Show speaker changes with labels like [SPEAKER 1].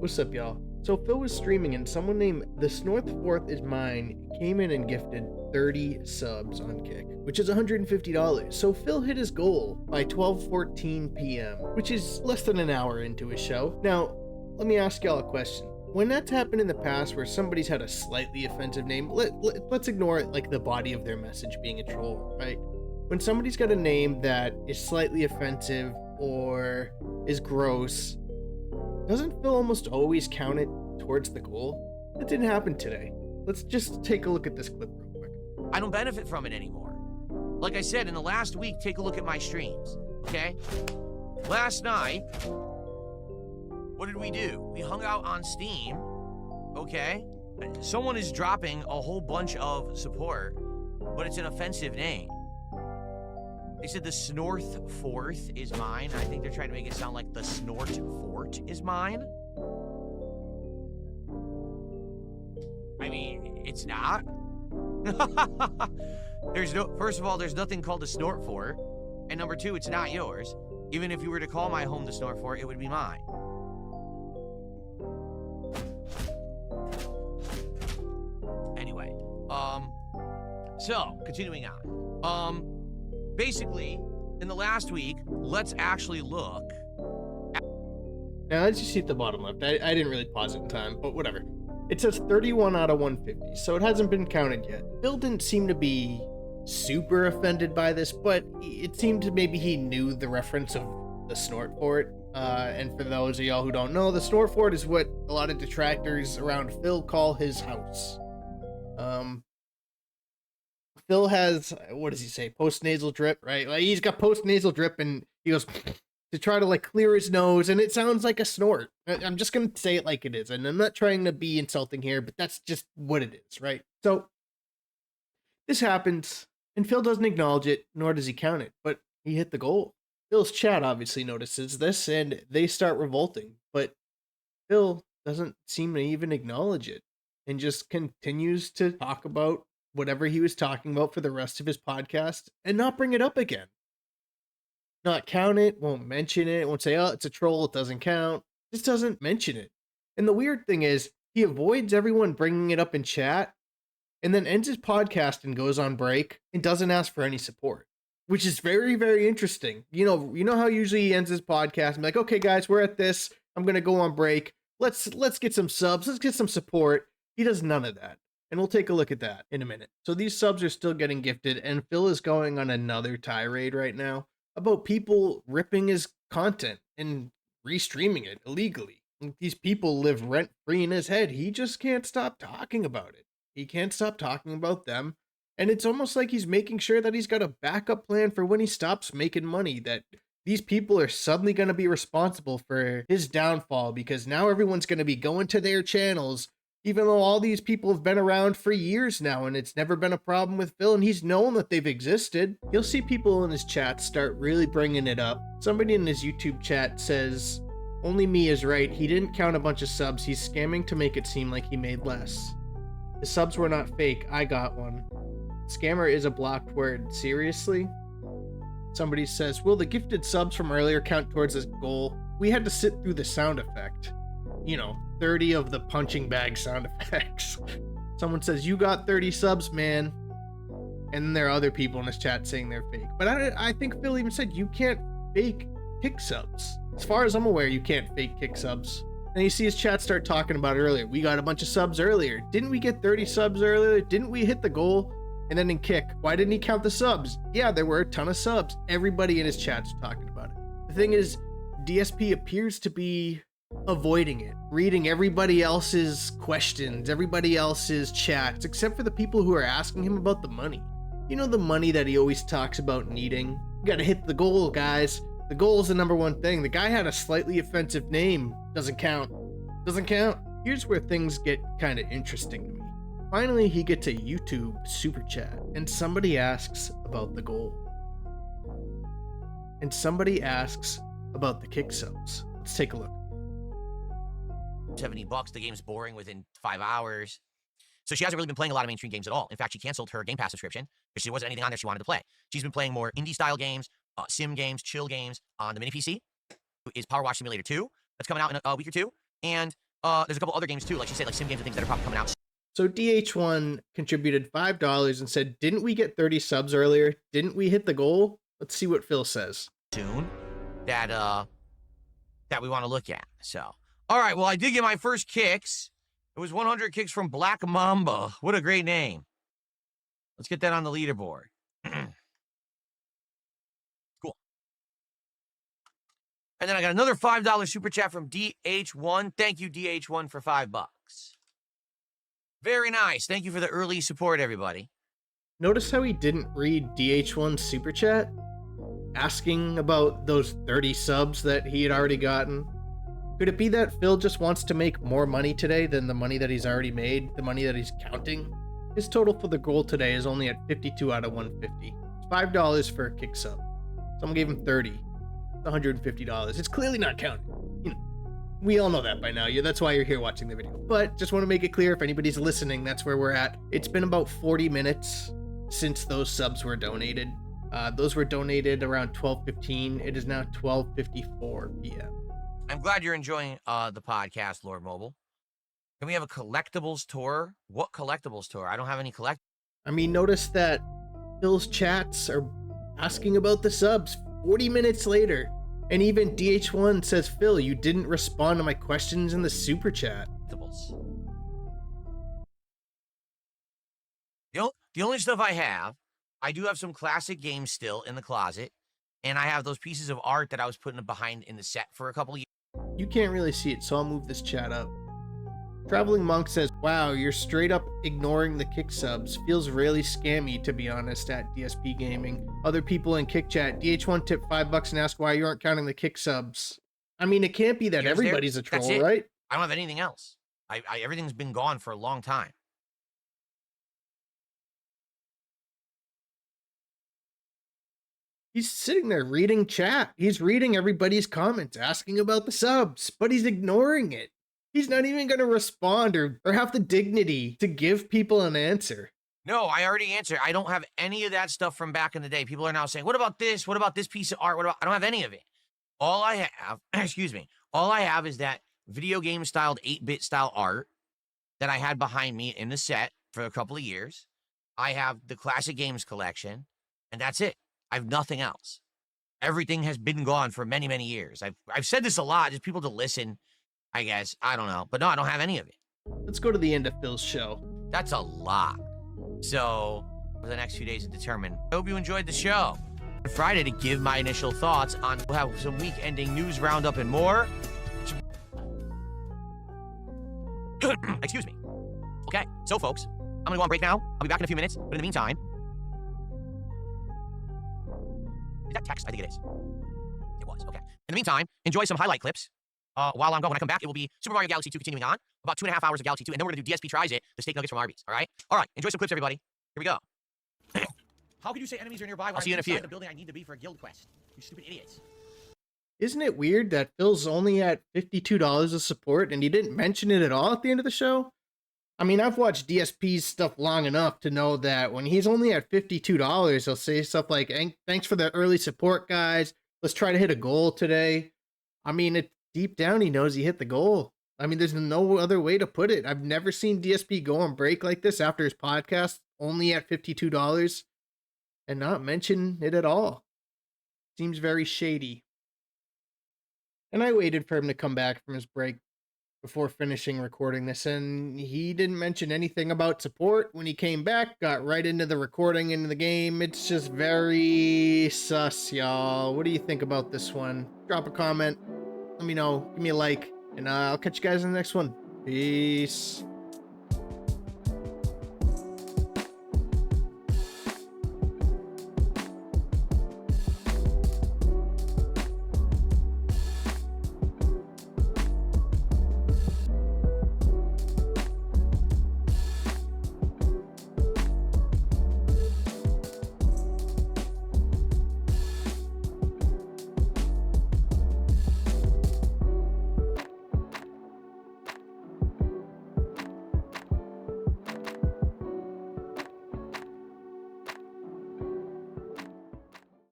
[SPEAKER 1] What's up, y'all? So Phil was streaming and someone named The Snorth Fourth Is Mine came in and gifted 30 subs on Kick, which is $150. So Phil hit his goal by 12:14 p.m., which is less than an hour into his show. Now, let me ask y'all a question. When that's happened in the past where somebody's had a slightly offensive name, let's ignore it, like the body of their message being a troll, right? When somebody's got a name that is slightly offensive or is gross, doesn't Phil almost always count it towards the goal? That didn't happen today. Let's just take a look at this clip real quick.
[SPEAKER 2] I don't benefit from it anymore. Like I said, in the last week, take a look at my streams, okay? Last night, what did we do? We hung out on Steam, okay? Someone is dropping a whole bunch of support, but it's an offensive name. They said the Snorth Fourth is mine. I think they're trying to make it sound like the Snort Fort is mine. I mean, it's not. First of all, there's nothing called the Snort Fort. And number two, it's not yours. Even if you were to call my home the Snort Fort, it would be mine. Anyway, so continuing on. Basically, in the last week, let's actually look.
[SPEAKER 1] Now, as you see at the bottom left, I didn't really pause it in time, but whatever. It says 31 out of 150, so it hasn't been counted yet. Phil didn't seem to be super offended by this, but it seemed maybe he knew the reference of the Snort Fort. And for those of y'all who don't know, the Snort Fort is what a lot of detractors around Phil call his house. Phil has, what does he say, post-nasal drip, right? Like, he's got post-nasal drip, and he goes to try to, like, clear his nose, and it sounds like a snort. I'm just going to say it like it is, and I'm not trying to be insulting here, but that's just what it is, right? So, this happens, and Phil doesn't acknowledge it, nor does he count it, but he hit the goal. Phil's chat obviously notices this, and they start revolting, but Phil doesn't seem to even acknowledge it, and just continues to talk about whatever he was talking about for the rest of his podcast and not bring it up again. Not count it, won't mention it, won't say, oh, it's a troll, it doesn't count. Just doesn't mention it. And the weird thing is, he avoids everyone bringing it up in chat and then ends his podcast and goes on break and doesn't ask for any support, which is very, very interesting. You know how usually he ends his podcast and be like, okay, guys, we're at this. I'm going to go on break. Let's get some subs. Let's get some support. He does none of that. And we'll take a look at that in a minute. So these subs are still getting gifted, and Phil is going on another tirade right now about people ripping his content and restreaming it illegally. These people live rent-free in his head. He just can't stop talking about it. He can't stop talking about them. And it's almost like he's making sure that he's got a backup plan for when he stops making money, that these people are suddenly going to be responsible for his downfall, because now everyone's going to be going to their channels, even though all these people have been around for years now and it's never been a problem with Phil and he's known that they've existed. You'll see people in his chat start really bringing it up. Somebody in his YouTube chat says, only me is right. He didn't count a bunch of subs. He's scamming to make it seem like he made less. The subs were not fake. I got one. Scammer is a blocked word. Seriously? Somebody says, will the gifted subs from earlier count towards this goal? We had to sit through the sound effect. 30 of the punching bag sound effects. Someone says, you got 30 subs, man. And then there are other people in his chat saying they're fake. But I think Phil even said, you can't fake kick subs. As far as I'm aware, you can't fake kick subs. And you see his chat start talking about it earlier. We got a bunch of subs earlier. Didn't we get 30 subs earlier? Didn't we hit the goal? And then in kick, why didn't he count the subs? Yeah, there were a ton of subs. Everybody in his chat's talking about it. The thing is, DSP appears to be avoiding it, reading everybody else's questions, everybody else's chats, except for the people who are asking him about the money. The money that he always talks about needing. You gotta hit the goal, guys. The goal is the number one thing. The guy had a slightly offensive name. Doesn't count. Doesn't count. Here's where things get kind of interesting to me. Finally, he gets a YouTube super chat, and somebody asks about the goal. And somebody asks about the kick subs. Let's take a look.
[SPEAKER 2] $70. The game's boring within 5 hours. So she hasn't really been playing a lot of mainstream games at all. In fact, she canceled her Game Pass subscription because there wasn't anything on there she wanted to play. She's been playing more indie-style games, sim games, chill games on the mini PC. Is Power Wash Simulator 2. That's coming out in a week or two. And There's a couple other games too, like she said, like sim games and things that are probably coming out
[SPEAKER 1] So DH1 contributed $5 and said, "Didn't we get 30 subs earlier? Didn't we hit the goal?" Let's see what Phil says.
[SPEAKER 2] soon that we want to look at. So, all right, well, I did get my first kicks. It was 100 kicks from Black Mamba. What a great name. Let's get that on the leaderboard. Cool. And then I got another $5 super chat from DH1. Thank you, DH1, for $5. Very nice. Thank you for the early support, everybody.
[SPEAKER 1] Notice how he didn't read DH1's super chat? Asking about those 30 subs that he had already gotten. Could it be that Phil just wants to make more money today than the money that he's already made, the money that he's counting? His total for the goal today is only at 52 out of 150. It's $5 for a kick sub. Someone gave him 30. It's $150. It's clearly not counting. You know, we all know that by now. That's why you're here watching the video. But just want to make it clear, if anybody's listening, that's where we're at. It's been about 40 minutes since those subs were donated. Those were donated around 12:15. It is now 12:54 p.m.
[SPEAKER 2] I'm glad you're enjoying the podcast, Lord Mobile. Can we have a collectibles tour? What collectibles tour? I don't have any collect.
[SPEAKER 1] I mean, notice that Phil's chats are asking about the subs 40 minutes later. And even DH1 says, "Phil, you didn't respond to my questions in the super chat."
[SPEAKER 2] The only stuff I do have some classic games still in the closet, and I have those pieces of art that I was putting behind in the set for a couple of years.
[SPEAKER 1] You can't really see it, so I'll move this chat up. Traveling Monk says, "Wow, you're straight up ignoring the kick subs. Feels really scammy, to be honest, at DSP Gaming." Other people in kick chat, DH1 tip $5 and ask why you aren't counting the kick subs. I mean, it can't be that everybody's a troll, right?
[SPEAKER 2] I don't have anything else. Everything's been gone for a long time.
[SPEAKER 1] He's sitting there reading chat. He's reading everybody's comments, asking about the subs, but he's ignoring it. He's not even going to respond or have the dignity to give people an answer.
[SPEAKER 2] No, I already answered. I don't have any of that stuff from back in the day. People are now saying, what about this? What about this piece of art? I don't have any of it. All I have, excuse me, all I have is that video game styled 8-bit style art that I had behind me in the set for a couple of years. I have the classic games collection, and that's it. I have nothing else. Everything has been gone for many, many years. I've said this a lot, just people to listen, I guess. I don't know. But no, I don't have any of it.
[SPEAKER 1] Let's go to the end of Phil's show.
[SPEAKER 2] That's a lot. So, for the next few days to determine. I hope you enjoyed the show. Friday to give my initial thoughts on we'll have some week-ending news roundup and more. Excuse me. Okay, so folks, I'm gonna go on break now. I'll be back in a few minutes, but in the meantime, is that text? I think it is. It was, okay. In the meantime, enjoy some highlight clips. While I'm gone, when I come back, it will be Super Mario Galaxy 2 continuing on. About 2.5 hours of Galaxy 2, and then we're gonna do DSP Tries It, the steak nuggets from Arby's, all right? All right, enjoy some clips, everybody. Here we go. How could you say enemies are nearby? I'll see you in a few. The building I need to be for a guild quest. You stupid idiots.
[SPEAKER 1] Isn't it weird that Phil's only at $52 of support and he didn't mention it at all at the end of the show? I mean, I've watched DSP's stuff long enough to know that when he's only at $52, he'll say stuff like, "Thanks for the early support, guys. Let's try to hit a goal today." I mean, deep down, he knows he hit the goal. I mean, there's no other way to put it. I've never seen DSP go on break like this after his podcast, only at $52, and not mention it at all. Seems very shady. And I waited for him to come back from his break before finishing recording this, and he didn't mention anything about support. When he came back, got right into the recording, into the game. It's just very sus, y'all. What do you think about this one? Drop a comment. Let me know. Give me a like. And I'll catch you guys in the next one. Peace.